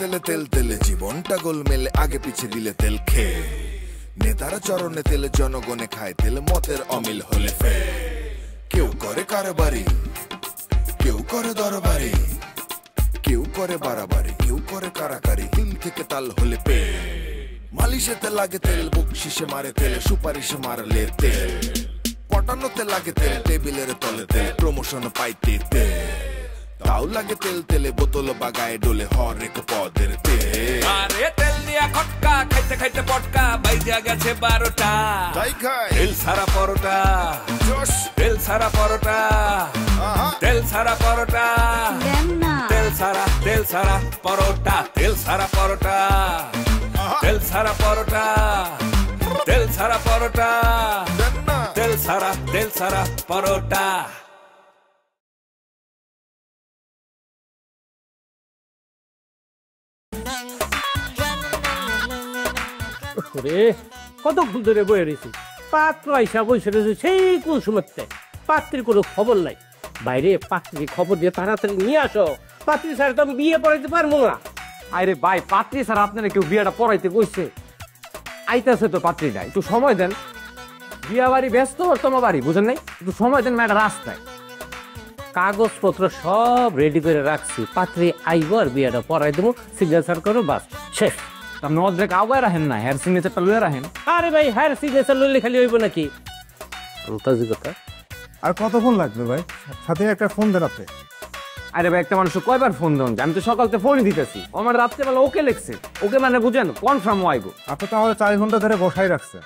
তেলে তেল তেলে জীবনটা গোলমেলে আগে পিছে দিলে তেল খেয়ে নেতারা চরণে তেলে জনগণে খায় তেলে মতের অমিল হলে ফে কেউ করে কারবারি কেউ করে দরবারি কেউ করে বাড়াবাড়ি কেউ করে কারাকারি দিল থেকে তাল হলে পে মালিশেতে লাগে তেল বকশিসে মারে তেলে সুপারিশে মারলে তেল পটানোতে লাগে তেল টেবিলের তলে তেল প্রমোশন পাইতে তেল তাও লাগে তেল তেলে বোতল বাগায় ডোলে হরেক পদের তেল আরে তেল দিয়া খটকা খাইতে খাইতে পটকা বাইজা গেছে 12টা তাই খাই তেল সারা পরোটা জোশ তেল সারা পরোটা তেল সারা পরোটা তেল সারা পরোটা তেল সারা পরোটা তেল সারা পরোটা তেল সারা পরোটা তেল সারা পরোটা কতক্ষণ ধরে বয়ে রয়েছি পাত্র আইসা বসে রয়েছে সেই কোন সময় পাত্রীর কোনো খবর নাই বাইরে পাত্রী খবর দিয়ে তাড়াতাড়ি নিয়ে আসো পাত্রী স্যার তো আমি বিয়ে পড়াইতে পারবো না আরে ভাই পাত্রী স্যার আপনারা কেউ বিয়েটা পড়াইতে কইছে আইতাছে তো পাত্রীটা একটু সময় দেন বিয়া বাড়ি ব্যস্ত তোমার বাড়ি বুঝেন নাই একটু সময় দেন ম্যাডাম রাস্তায় কাগজপত্র সব রেডি করে রাখছি পাত্রী আইব আর বিয়েটা পড়াই দেবো সিগনেচার করো বাস শেষ আপনি অর্ধেক আগায় রাখেন না হেয়ার সিগনেচারটা লয়ে রাখেন আরে ভাই হায়ার সিগনেচার লইলে খালি হইব নাকি আন্তাজি কথা আর কতক্ষণ লাগবে ভাই সাথে একটা ফোন দেন আপনি আরে ভাই একটা মানুষ কয়বার ফোন দেন আমি তো সকালতে ফোনই দিতেছি আমার রাত্রেবেলা ওকে লেখছে ওকে মানে বুঝেন কনফার্ম আইব আপনি তো আমাদের 4 ঘন্টা ধরে বসাই রাখছেন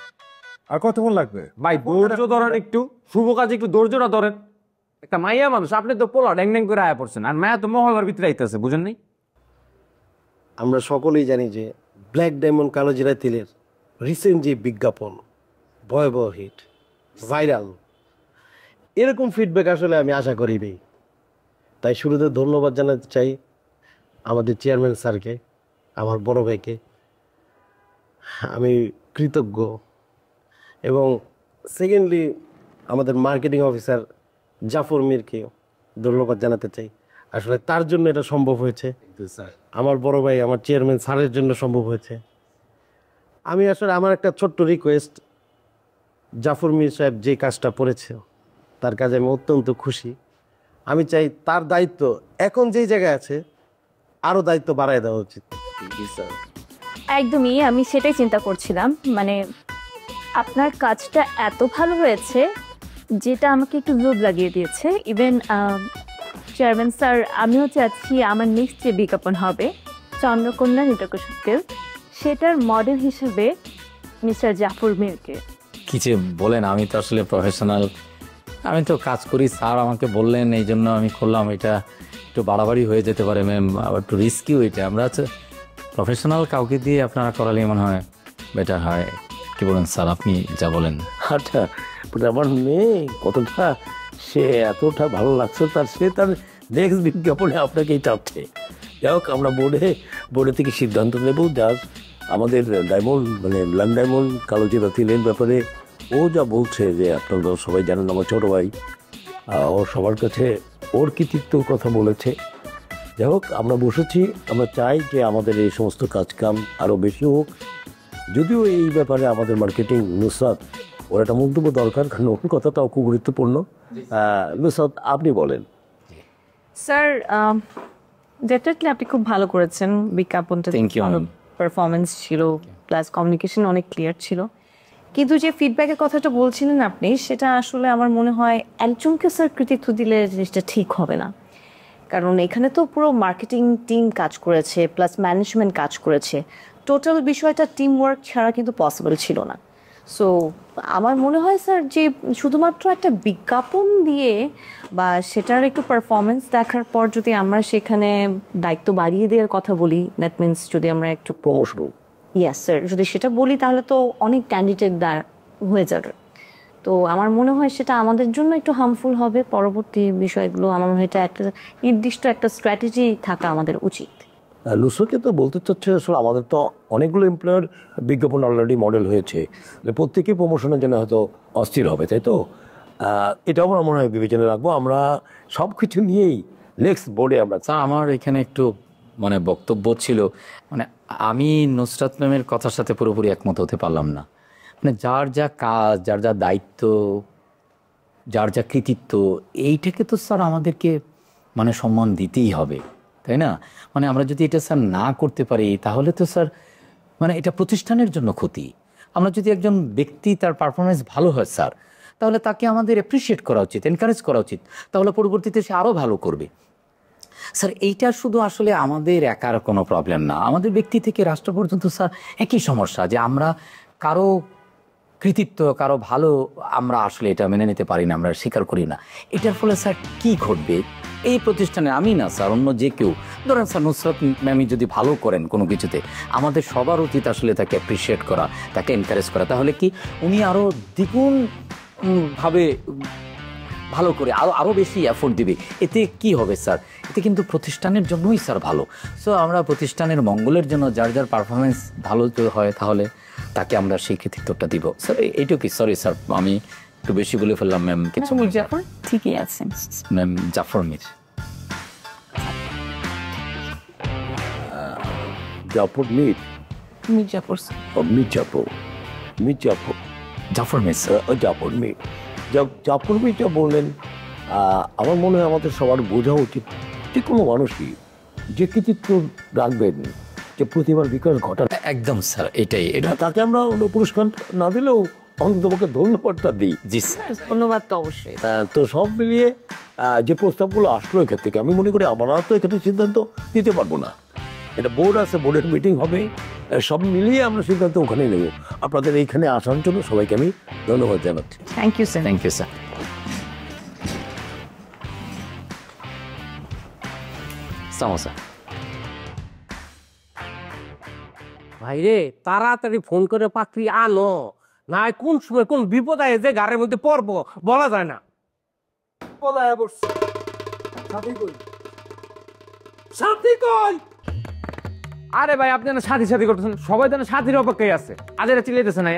আর কতক্ষণ লাগবে ভাই ধৈর্য ধরেন একটু শুভ কাজে একটু ধৈর্যটা ধরেন একটা মাইয়া মানুষ আপনি তো পোলা ড্যাং ড্যাং করে আয়া পড়ছেন আর মায়া তো মহলার ভিতরে আইতেছে বুঝেন নাই আমরা সকলেই জানি যে ব্ল্যাক ডায়মন্ড কালো জিরা তেলের রিসেন্ট যে বিজ্ঞাপন ভয়াবহ হিট ভাইরাল এরকম ফিডব্যাক আসলে আমি আশা করিনি তাই শুরুতে ধন্যবাদ জানাতে চাই আমাদের চেয়ারম্যান স্যারকে আমার বড় ভাইকে আমি কৃতজ্ঞ এবং সেকেন্ডলি আমাদের মার্কেটিং অফিসার জাফর মিরকে ধন্যবাদ জানাতে চাই আসলে তার জন্য এটা সম্ভব হয়েছে আমার বড় ভাই আমার চেয়ারম্যান স্যারের জন্য সম্ভব হয়েছে আমি আসলে আমার একটা ছোট্ট রিকোয়েস্ট জাফর মির সাহেব যে কাজটা করেছে তার কাজে আমি অত্যন্ত খুশি আমি চাই তার দায়িত্ব এখন যেই জায়গায় আছে আরও দায়িত্ব বাড়ায় দেওয়া উচিত একদমই আমি সেটাই চিন্তা করছিলাম মানে আপনার কাজটা এত ভালো হয়েছে যেটা আমাকে একটু লোভ লাগিয়ে দিয়েছে ইভেন চেয়ারম্যান স্যার আমিও চাচ্ছি আমার নেক্সট যে বিজ্ঞাপন হবে চন্দ্রকন্যা নিটকশক্তি সেটার মডেল হিসেবে মিস্টার জাফর মিরকে কি যে বলেন আমি তো আসলে প্রফেশনাল আমি তো কাজ করি স্যার আমাকে বললেন এই জন্য আমি করলাম এটা একটু বাড়াবাড়ি হয়ে যেতে পারে ম্যাম আবার একটু রিস্কিও এটা আমরা হচ্ছে প্রফেশনাল কাউকে দিয়ে আপনারা করালে মনে হয় বেটার হয় কি বলেন স্যার আপনি যা বলেন আচ্ছা আমার মেয়ে কতটা সে এতটা ভালো লাগছে তার সে তার নেক্সট বিজ্ঞাপনে আপনাকেই চাচ্ছে যাই হোক আমরা বোর্ডে থেকে সিদ্ধান্ত নেব যা আমাদের ডায়মন্ড মানে ব্ল্যাক ডায়মন্ড কালো জিরা তেলের ব্যাপারে ও যা বলছে যে আপনারা সবাই জানেন আমার ছোটো ভাই ও সবার কাছে ওর কৃতিত্বর কথা বলেছে যাই হোক আমরা বসেছি আমরা চাই যে আমাদের এই সমস্ত কাজকাম আরও বেশি হোক যদিও এই ব্যাপারে আমাদের মার্কেটিং নুসরাত ওর একটা মন্তব্য দরকার কারণ ওর কথাটাও খুব গুরুত্বপূর্ণ নুসরাত আপনি বলেন স্যার ডেফিনেটলি আপনি খুব ভালো করেছেন বিজ্ঞাপনটা পারফরমেন্স ছিল প্লাস কমিউনিকেশন অনেক ক্লিয়ার ছিল কিন্তু যে ফিডব্যাকের কথাটা বলছিলেন আপনি সেটা আসলে আমার মনে হয় একজনকে স্যার কৃতিত্ব দিলে জিনিসটা ঠিক হবে না কারণ এখানে তো পুরো মার্কেটিং টিম কাজ করেছে প্লাস ম্যানেজমেন্ট কাজ করেছে টোটাল বিষয়টা টিম ওয়ার্ক ছাড়া কিন্তু পসিবল ছিল না সো আমার মনে হয় স্যার যে শুধুমাত্র একটা বিজ্ঞাপন দিয়ে বা সেটার একটু পারফরমেন্স দেখার পর যদি আমরা সেখানে দায়িত্ব বাড়িয়ে দেওয়ার কথা বলি দ্যাট মিনস যদি আমরা একটু প্রমোশন ইয়েস স্যার যদি সেটা বলি তাহলে তো অনেক ক্যান্ডিডেট হয়ে যাবে তো আমার মনে হয় সেটা আমাদের জন্য একটু হার্মফুল হবে পরবর্তী বিষয়গুলো আমার মনে হয় এটা একটা নির্দিষ্ট একটা স্ট্র্যাটেজি থাকা আমাদের উচিত লুসোকে তো বলতে চাচ্ছে আসলে আমাদের তো অনেকগুলো এমপ্লয়ার বিজ্ঞাপন অলরেডি মডেল হয়েছে প্রত্যেকেই প্রমোশনের জন্য হয়তো অস্থির হবে তাই তো এটাও আমার মনে হয় বিবেচনা রাখবো আমরা সব কিছু নিয়েই নেক্সট বোর্ডে আমরা স্যার আমার এখানে একটু মানে বক্তব্য ছিল, মানে আমি নুসরাত ম্যামের কথার সাথে পুরোপুরি একমত হতে পারলাম না। মানে যার যা কাজ, যার যা দায়িত্ব, যার যা কৃতিত্ব, এইটাকে তো স্যার আমাদেরকে মানে সম্মান দিতেই হবে, তাই না? মানে আমরা যদি এটা স্যার না করতে পারি তাহলে তো স্যার মানে এটা প্রতিষ্ঠানের জন্য ক্ষতি। আমরা যদি একজন ব্যক্তি তার পারফরমেন্স ভালো হয় স্যার, তাহলে তাকে আমাদের অ্যাপ্রিসিয়েট করা উচিত, এনকারেজ করা উচিত, তাহলে পরবর্তীতে সে আরও ভালো করবে। স্যার এইটা শুধু আসলে আমাদের একার কোনো প্রবলেম না, আমাদের ব্যক্তি থেকে রাষ্ট্র পর্যন্ত স্যার একই সমস্যা, যে আমরা কারো কৃতিত্ব, কারো ভালো আমরা আসলে এটা মেনে নিতে পারি না, আমরা স্বীকার করি না। এটার ফলে স্যার কি ঘটবে এই প্রতিষ্ঠানে, আমি না স্যার অন্য যে কেউ, ধরেন স্যার নুসরাত ম্যামি যদি ভালো করেন কোনো কিছুতে, আমাদের সবার উচিত আসলে তাকে অ্যাপ্রিসিয়েট করা, তাকে এনকারেজ করা, তাহলে কি উনি আরও দ্বিগুণ ভাবে ভালো করে আরও বেশি এফোর্ট দিবে। এতে কি হবে স্যার? এতে কিন্তু প্রতিষ্ঠানের জন্যই স্যার ভালো। সো আমরা প্রতিষ্ঠানের মঙ্গলের জন্য যার যার পারফরমেন্স ভালো হয় তাহলে তাকে আমরা সেই কৃতিত্বটা দিব স্যার। এইটুকুই। সরি স্যার, আমি একটু বেশি বলে ফেললাম ম্যাম। কিছু জাফর ঠিকই আছে ম্যাম। জাফর মির। জাফর মির? মির্জাপুর। মির্জাপুর, মির্জাপুর, জাফর মির, জাফর মির। জাফর মির যা বললেন, আমার মনে হয় আমাদের সবার বোঝা উচিত, যে কোনো মানুষই যে কৃতিত্ব রাখবেন, যে প্রতিভার বিকাশ ঘটান, একদম স্যার এটাই, এটা তাকে আমরা পুরস্কার না দিলেও অন্ততপক্ষে ধন্যবাদটা দিই। জি স্যার, ধন্যবাদ তো অবশ্যই। তো সব মিলিয়ে যে প্রস্তাবগুলো আসলো এখান থেকে, আমি মনে করি আমরা তো এখানে সিদ্ধান্ত দিতে পারবো না, এটা বোর্ড আছে, বোর্ডের মিটিং হবে, সব মিলিয়ে আমরা সিদ্ধান্ত ওখানে নেব। আপনাদের এইখানে আসার জন্য সবাইকে আমি ধন্যবাদ জানাচ্ছি। Thank you sir. Thank you sir. Samosa. ভাইরে তাড়াতাড়ি ফোন করে পাত্রী আনো, না কোন সময় কোন বিপদ আয় যে গাড়ির মধ্যে পড়বো বলা যায় না। সাথী কই? আরে ভাই আপনি না সাথী সাথী করতেছেন, সবাই তো সাথীর অপেক্ষায় আছে, আজেরা চিল্লাইতেছে না।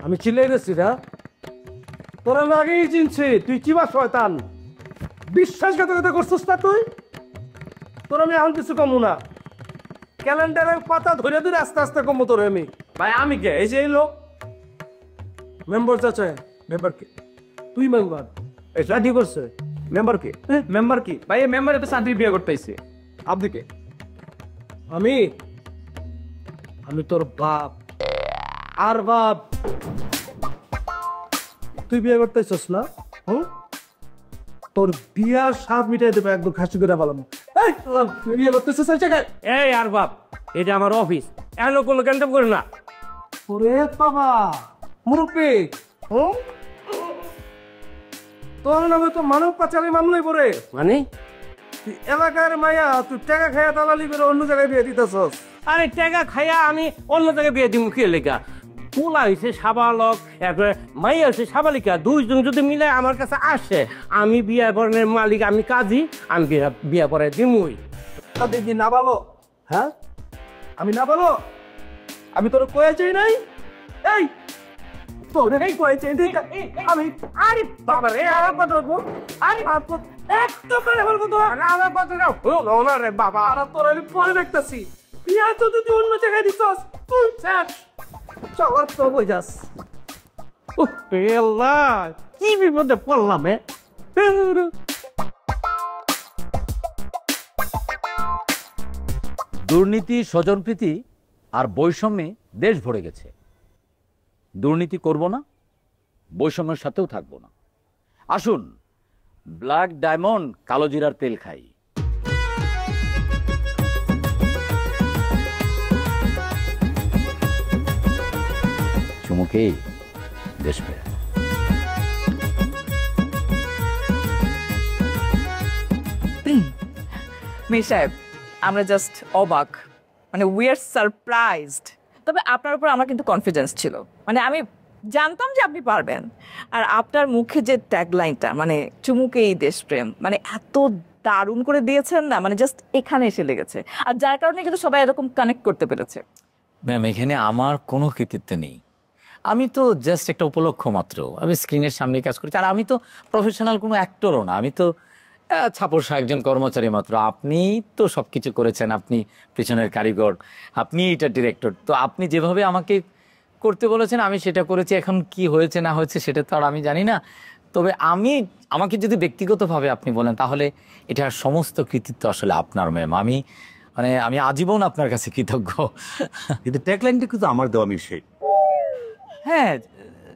আমি চিল্লাই গেছি না? তোরা আমি আগেই চিনছি, তুই কি বা শয়তান, বিশ্বাসঘাতকতা করছিস না তুই? তোর আমি এখন কিছু কমু না, ক্যালেন্ডারের পাতা ধরে ধরে আস্তে আস্তে কমু তোর আমি। ভাই আমি কে? এই যে এই লোক মেম্বার চাচা। মেম্বার কে? তুই মেম্বার? এটা ঠিক করছে। মেম্বার কে? মেম্বার কি ভাই? এই মেম্বারে তো সাথী বিয়ে করতেছে। আপনি কে? আমি আমি তোর বাপ। আর বাপ তুই বিয়ে করতেছিস না? তোর বিয়ার স্বাদ মিটাই দেবে একদম খাসি করে বললাম। তুই বিয়ে করতেছিস এই জায়গায়? এই আর বাপ, এটা আমার অফিস, এলো কোনো ক্যান্টাম করে না। ওরে বাবা মুরব্বী, তোর নামে তো মানব পাচারি মামলাই পড়ে। মানে তুই এলাকার মায়া, তুই টাকা খাইয়া দালালি করে অন্য জায়গায় বিয়ে দিতেছস? আরে টাকা খাইয়া আমি অন্য জায়গায় বিয়ে দিব কি লেখা? পোলা হয়েছে সাবালক, একবারে মাইয়া হয়েছে সাবালিকা, দুইজন যদি মিলে আমার কাছে আসে, আমি বিয়া বরণের মালিক, আমি কাজী, আমি বিয়া পরে দিমুই। তাদের কি না বলো? হ্যাঁ আমি না বলো? আমি তোর কয়ে চাই নাই? এই তোর এই কয়ে চাই আমি? আরে বাবা রে, আর কত রাখবো? আরে একটু করে বলবো তো, আমার কত রাখ না রে বাবা, আর তোর আমি পরে দেখতেছি। বিয়া তো তুই অন্য জায়গায় দিছস, তুই শেষ। চল তো বই যাস। ও পেল্লা, কি বিপদে পড়লাম। দুর্নীতি, স্বজনপ্রীতি আর বৈষম্যে দেশ ভরে গেছে। দুর্নীতি করব না, বৈষম্যের সাথেও থাকবো না। আসুন ব্ল্যাক ডায়মন্ড কালো জিরার তেল খাই। চুমুকেই দেশ পেয়ে। মীর সাহেব, আমরা জাস্ট অবাক, মানে উই আর সারপ্রাইজড। তবে আপনার উপর আমার কিন্তু কনফিডেন্স ছিল, মানে আমি জানতাম যে আপনি পারবেন। আর আপনার মুখে যে ট্যাগলাইনটা, মানে চুমুকেই দেশপ্রেম, মানে এত দারুণ করে দিয়েছেন না, মানে জাস্ট এখানে এসে লেগেছে। আর যার কারণে কিন্তু সবাই এরকম কানেক্ট করতে পেরেছে। ম্যাম এখানে আমার কোনো কৃতিত্ব নেই, আমি তো জাস্ট একটা উপলক্ষ মাত্র। আমি স্ক্রিনের সামনে কাজ করছি, আর আমি তো প্রফেশনাল কোনো অ্যাক্টরও না, আমি তো ছাপোষা একজন কর্মচারী মাত্র। আপনি তো সবকিছু করেছেন, আপনি পিছনের কারিগর, আপনি এটা ডিরেক্টর। তো আপনি যেভাবে আমাকে করতে বলেছেন আমি সেটা করেছি। এখন কি হয়েছে না হয়েছে সেটা তো আর আমি জানি না। তবে আমাকে যদি ব্যক্তিগতভাবে আপনি বলেন তাহলে এটার সমস্ত কৃতিত্ব আসলে আপনার ম্যাম। আমি আজীবন আপনার কাছে কৃতজ্ঞ। কিন্তু ট্যাগলাইনটা কিন্তু আমার দেওয়া মিশে। হ্যাঁ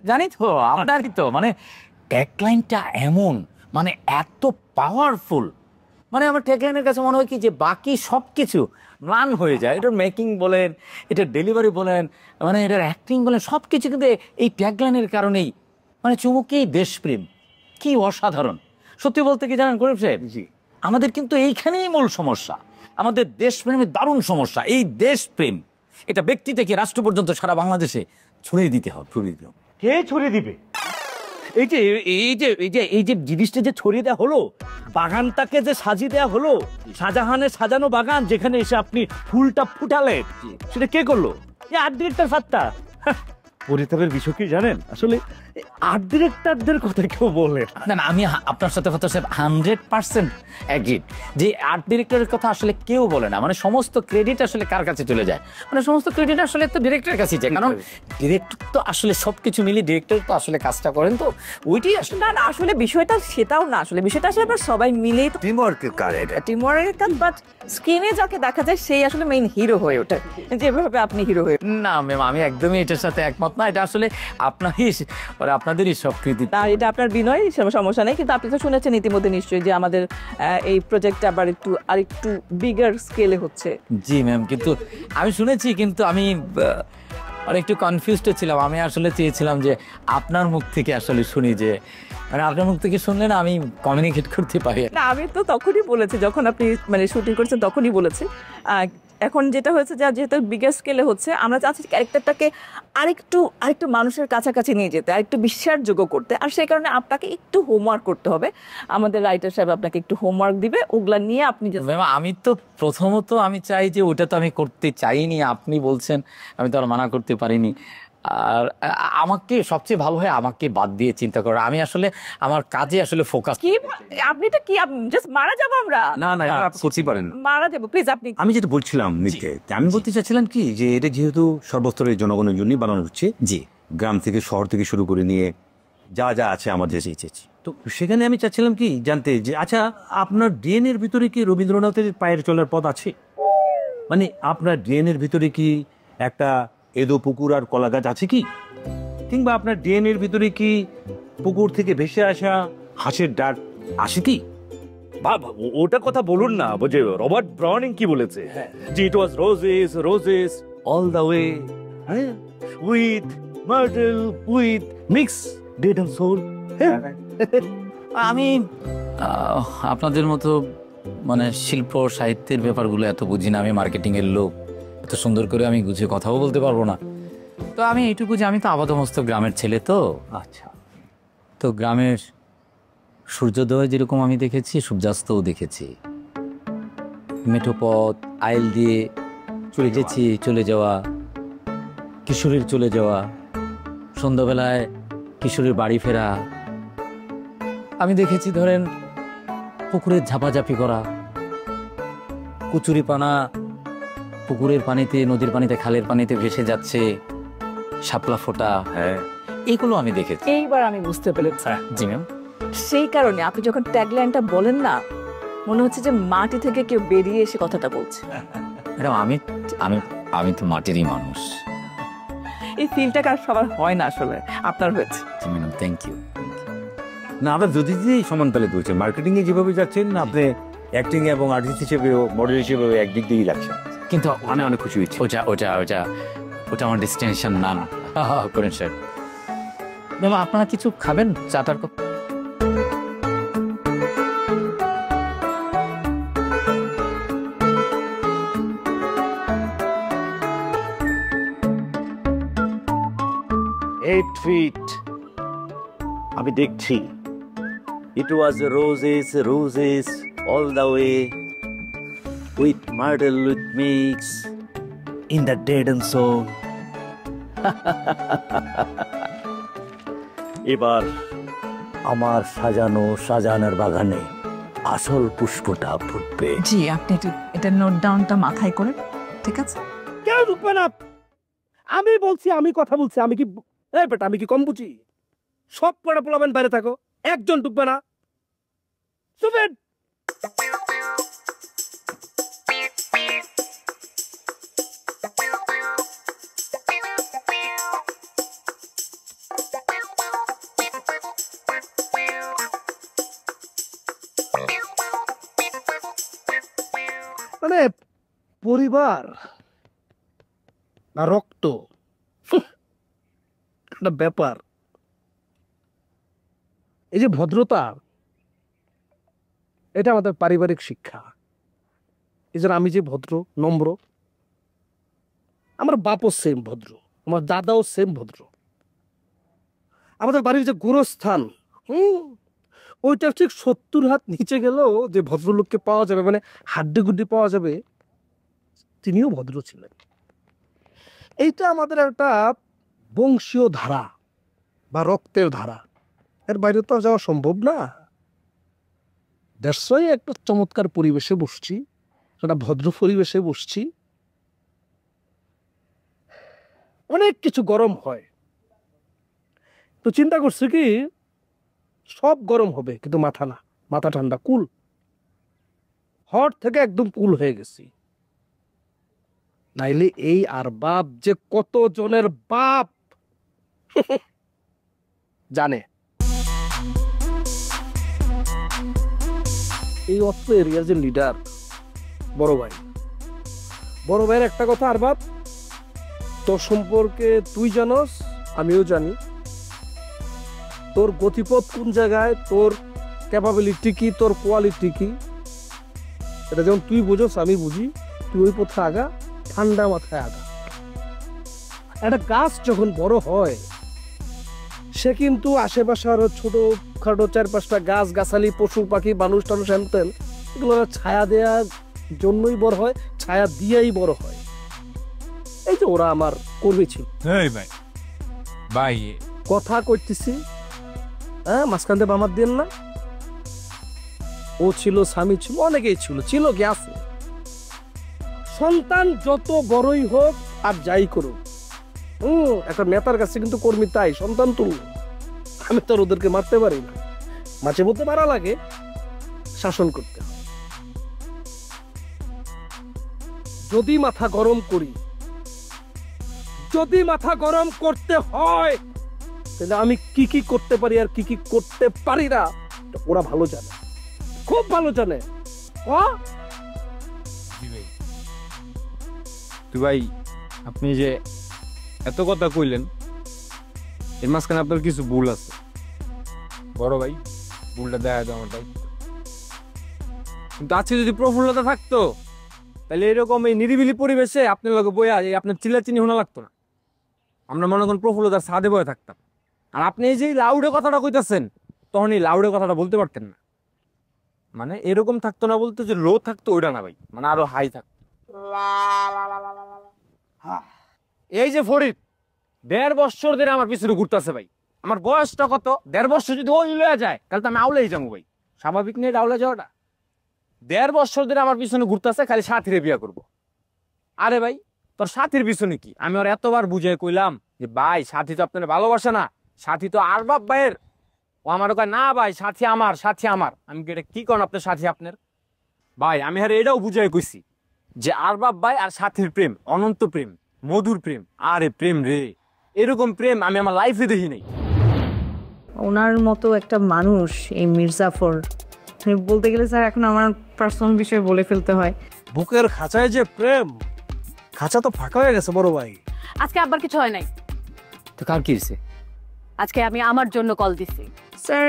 জানি তো আপনারই তো, ট্যাগলাইনটা এমন এত পাওয়ারফুল, আমার ট্যাগলাইনের কাছে মনে হয় কি যে বাকি সব কিছু ম্লান হয়ে যায়। এটার মেকিং বলেন, এটার ডেলিভারি বলেন, এটার অ্যাক্টিং বলেন, সব কিছু কিন্তু এই ট্যাগলাইনের কারণেই চুমুকেই দেশপ্রেম। কি অসাধারণ! সত্যি বলতে কি জানেন গরিব সাহেব, আমাদের কিন্তু এইখানেই মূল সমস্যা। আমাদের দেশপ্রেমের দারুণ সমস্যা। এই দেশপ্রেম এটা ব্যক্তি থেকে রাষ্ট্র পর্যন্ত সারা বাংলাদেশে ছড়িয়ে দিতে হবে। কে ছড়িয়ে দিবে? এই যে জিনিসটা যে ছড়িয়ে দেওয়া হলো, বাগানটাকে যে সাজিয়ে দেওয়া হলো, শাহজাহানের সাজানো বাগান, যেখানে এসে আপনি ফুলটা ফুটালেন, সেটা কে করলো? এই আর্ট ডিরেক্টর ফাত্তা। পরিতাপের বিষয় কি জানেন, আসলে আর্ট ডিরেক্টরদের কথা কেউ বলে না। আমি আপনার সাথে 100% এগ্রি যে আর্ট ডিরেক্টরের কথা আসলে কেউ বলে না। সমস্ত ক্রেডিট আসলে কার কাছে চলে যায়? সমস্ত ক্রেডিট আসলে তো ডিরেক্টরের কাছেই যায়, কারণ ডিরেক্টর তো আসলে সবকিছু মিলিয়ে ডিরেক্টর তো আসলে কাজটা করেন। তো ওইটাই আসলে না, আসলে বিষয়টা সেটাও না। আসলে বিষয়টা আসলে আমরা সবাই মিলেই তো টিমওয়ার্কের কাজ, টিমওয়ার্কের কাজ। বাট স্ক্রিনে যাকে দেখা যায় সেই আসলে মেইন হিরো হয়ে ওঠে, যেভাবে আপনি হিরো হয়ে। না ম্যাম, আমি একদমই এটার সাথে একমত না। এটা আসলে আপনাদেরই সব কৃতিত্ব। না, এটা আপনার বিনয়, সমস্যা নেই। কিন্তু আপনি তো শুনেছেন ইতিমধ্যে নিশ্চয়ই যে আমাদের এই প্রজেক্টটা আবার আরেকটু বিগার স্কেলে হচ্ছে। জি ম্যাম, কিন্তু আমি শুনেছি, কিন্তু আমি একটু কনফিউজড ছিলাম। আমি আসলে চেয়েছিলাম যে আপনার মুখ থেকে আসলে শুনি, যে আপনার মুখ থেকে শুনলে না আমি কমিউনিকেট করতে পারি। না, আমি তো তখনই বলেছি যখন আপনি শুটিং করছেন, তখনই বলেছি। এখন যেটা হয়েছে যেহেতু বিগার স্কেলে হচ্ছে, আমরা চাচ্ছি ক্যারেক্টারটাকে আরেকটু মানুষের কাছাকাছি নিয়ে যেতে, আরেকটু বিশ্বাসযোগ্য করতে। আর সেই কারণে আপনাকে একটু হোমওয়ার্ক করতে হবে। আমাদের রাইটার সাহেব আপনাকে একটু হোমওয়ার্ক দিবে, ওগুলা নিয়ে আপনি। আমি তো প্রথমত আমি চাই যে ওটা তো আমি করতে চাইনি, আপনি বলছেন, আমি তো আর মানা করতে পারিনি। আর আমাকে সবচেয়ে ভালো হয় আমাকে বাদ দিয়ে চিন্তা করা। আমি আসলে আমার কাজে আসলে ফোকাস। কি আপনি তো কি জাস্ট মারা যাব আমরা? না আপনি করতেই পারেন, মারা যাব প্লিজ। আপনি আমি যেটা বলছিলাম নিতে, আমি বলতে চাচ্ছিলাম কি যে এটা যেহেতু সর্বস্তরের জনগণের জন্যই বানানো হচ্ছে, জি, গ্রাম থেকে শহর থেকে শুরু করে নিয়ে যা আছে আমাদের চেয়েছি, তো সেখানে আমি চাচ্ছিলাম কি জানতে যে আচ্ছা আপনার ডিএনএর ভিতরে কি রবীন্দ্রনাথের পায়ের চলার পথ আছে? আপনার ডিএনএর ভিতরে কি একটা এদো পুকুর আর কলা গাছ আছে কি? কিংবা আপনার ডিএনএর ভিতরে কি পুকুর থেকে ভেসে আসা হাঁসের ডাক আসে কি? ওটা কথা বলুন না, বুঝে রবার্ট ব্রাউনিং কি বলেছে, যে it was roses all the way, with myrtle with mix dead and soul. আমি আপনাদের মতো শিল্প সাহিত্যের ব্যাপারগুলো এত বুঝি না। আমি মার্কেটিং এর লোক, এত সুন্দর করে আমি গুছিয়ে কথাও বলতে পারবো না। তো আমি এইটুকু যে আমি তো আপাতমস্তক গ্রামের ছেলে। তো আচ্ছা, তো গ্রামের সূর্যোদয় যেরকম আমি দেখেছি, সূর্যাস্তও দেখেছি। মেঠো পথ আইল দিয়ে চলে যাওয়া, কিশোরীর চলে যাওয়া, সন্ধ্যাবেলায় কিশোরীর বাড়ি ফেরা। আমি দেখেছি ধরেন পুকুরের ঝাপাঝাপি করা, কচুরিপানা পুকুরের পানিতে, নদীর পানিতে, খালের পানিতে ভেসে যাচ্ছে, শাপলা ফোটা, এগুলো আমি দেখেছি। এইবার আমি বুঝতে পেরেছি। জি ম্যাম, সেই কারণে আপনি যখন ট্যাগলাইনটা বলেন না, মনে হচ্ছে যে মাটি থেকে কেউ বেরিয়ে এসে কথাটা বলছে। ম্যাডাম আমি তো মাটিরই মানুষ। এই ফিলটা কার সবার হয় না, আসলে আপনার হয়েছে। জি ম্যাডাম, থ্যাংক ইউ। না, আপনার যদি সমান তালে বলছেন, মার্কেটিং এ যেভাবে যাচ্ছেন আপনি অ্যাক্টিং এবং আর্টিস্ট হিসেবেও মডেল হিসেবেও একদিক দিয়েই যাচ্ছেন, কিন্তু আমি অনেক খুশি হয়েছি। ওটা আমার ডেস্টিনেশন না করেন স্যার। ম্যাম, আপনারা কিছু খাবেন? চাটার কাপ? আমি দেখছি, it was roses all the way with myrtle with mix in the dead and soul. এবার আমার সাজানোর বাগানে আসল পুষ্পটা ফুটবে। জি, আপনি এটা নোট ডাউনটা মাথায় করে, ঠিক আছে? কেউ ঢুকবে না। আমি বলছি, আমি কথা বলছি, আমি কি এই বেটা আমি কি কম বুঝি? সব কটা পোলাবেন বাইরে থাকো, একজন ঢুকবে না। চুপেন। মানে পরিবার না রক্ত একটা ব্যাপার। এই যে ভদ্রতা, এটা আমাদের পারিবারিক শিক্ষা। এই যে আমি যে ভদ্র নম্র, আমার বাপও সেম ভদ্র, আমার দাদাও সেম ভদ্র। আমাদের বাড়ির যে গোরস্থান, ওইটা ঠিক 70 হাত নিচে গেলেও যে ভদ্রলোককে পাওয়া যাবে, মানে হাড্ডি গুড্ডি পাওয়া যাবে, তিনিও ভদ্র ছিলেন। এইটা আমাদের একটা বংশীয় ধারা বা রক্তের ধারা, এর বাইরে তো যাওয়া সম্ভব না। দেড়শোই একটা চমৎকার পরিবেশে বসছি, একটা ভদ্র পরিবেশে বসছি। অনেক কিছু গরম হয়, তো চিন্তা করছি কি সব গরম হবে কিন্তু মাথা না, মাথা ঠান্ডা, কুল। হট থেকে একদম কুল হয়ে গেছি। নাইলে এই আর বাপ যে কত জনের বাপ জানে। এই অস্ত্র এরিয়ার যে লিডার বড় ভাই, বড় ভাইয়ের একটা কথা, আর বাপ তোর সম্পর্কে তুই জানোস, আমিও জানি। তোর গতিপথ কোন জায়গায়, তোর ক্যাপাবিলিটি কি, তোর কোয়ালিটি কি, এটা যেমন তুই বুঝোস আমি বুঝি। তুই ওই পথে আগা, ঠান্ডা মাথায় আগা। একটা গাছ যখন বড় হয়, সে কিন্তু আশেপাশে আরো ছোট খাটো 4-5টা গাছ গাছালি, পশু পাখি, মানুষ টানুষ আনতেন, এগুলো ছায়া দেওয়ার জন্যই বড় হয়, ছায়া দিয়েই বড় হয়। এই যে ওরা আমার কর্মী ছিল। ভাই কথা করতেছি, হ্যাঁ মাঝখান থেকে বামার দেন না। ও ছিল, স্বামী ছিল, অনেকেই ছিল, ছিল কি আছে। সন্তান যত বড়ই হোক আর যাই করুক, একটা নেতার কাছে কিন্তু কর্মী তাই, সন্তান তুল। আমি তো ওদেরকে মারতে পারি না, মাঝে মধ্যে মারা লাগে, শাসন করতে হয়। যদি মাথা গরম করি, যদি মাথা গরম করতে হয়, তাহলে আমি কি কি করতে পারি আর কি কি করতে পারি না ওরা ভালো জানে, খুব ভালো জানে। তুই ভাই, আপনি যে এত কথা কইলেন, এর মাঝখানে আপনার কিছু ভুল আছে। বড় ভাই, ভুলটা দেখা দাও আমার দায়িত্ব। কিন্তু আজকে যদি প্রফুল্লতা থাকতো, তাহলে এরকম এই নিরিবিলি পরিবেশে আপনার লগে বইয়া আপনার চিল্লাচিনি শোনা লাগতো না। আমরা মনে করেন প্রফুল্লতার ছাদে বয়ে থাকতাম। আর আপনি এই যে লাউডে কথাটা কইতাছেন, তখন এই লাউডে কথাটা বলতে পারতেন না। মানে এরকম থাকতো না বলতে, যে লো থাকতো ওইটা না ভাই, মানে আরো হাই থাকতো। এই যে ফরিদ 1.5 বছর ধরে আমার পিছনে ঘুরতেছে ভাই। আমার বয়সটা কত? 1.5 বছর যদি ওই লয়ে যায়, তাহলে তো আমি আউলেই যাবো ভাই। স্বাভাবিক নেই আউলে যাওয়াটা। 1.5 বছর ধরে আমার পিছনে ঘুরতেছে, খালি সাথীরে বিয়ে করবো। আরে ভাই, তোর সাথীর পিছনে কি? আমি ওর এতবার বুঝাই কইলাম যে ভাই, সাথী তো আপনার ভালোবাসে না, সাথী তো আর বাপ ভাইয়ের। ও আমার কয় না ভাই, সাথী আমার, সাথী আমার। আমি এটা কি করেন আপনার সাথী আপনার? ভাই আমি আর এটাও বুঝাই কইছি যে আর বাপ ভাই আর সাথীর প্রেম অনন্ত প্রেম, মধুর প্রেম। আরে প্রেম রে, এরকম প্রেম আমি আমার লাইফে দেখি নাই। ওনার মতো একটা মানুষ, এই মির্জাফর, বলতে গেলে স্যার এখন আমার পার্সোনাল বিষয়ে বলে ফেলতে হয়। বুকের খাঁচায় যে প্রেম, খাঁচা তো ফাঁকা হয়ে গেছে বড় ভাই। আজকে আবার কিছু হয় নাই তো কার কি হয়েছে? আজকে আমি আমার জন্য কল দিছি। স্যার,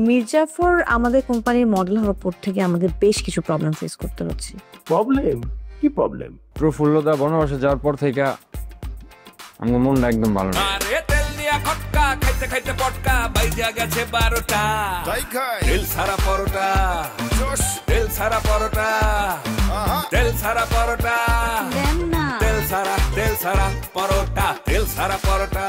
মির্জাফর আমাদের কোম্পানির মডেল হওয়ার পর থেকে আমাদের বেশ কিছু প্রবলেম ফেস করতে হচ্ছে। প্রবলেম? কি প্রবলেম? প্রফুল্লতা বনবাসে যাওয়ার পর থেকে আমার মনটা একদম ভালো না। আরে তেল দিয়া খটকা খাইতে খাইতে পটকা বাইজা গেছে 12টা। তেল ছাড়া পরোটা, তেল ছাড়া পরোটা, তেল ছাড়া পরোটা, তেল ছাড়া পরোটা, তেল ছাড়া পরোটা।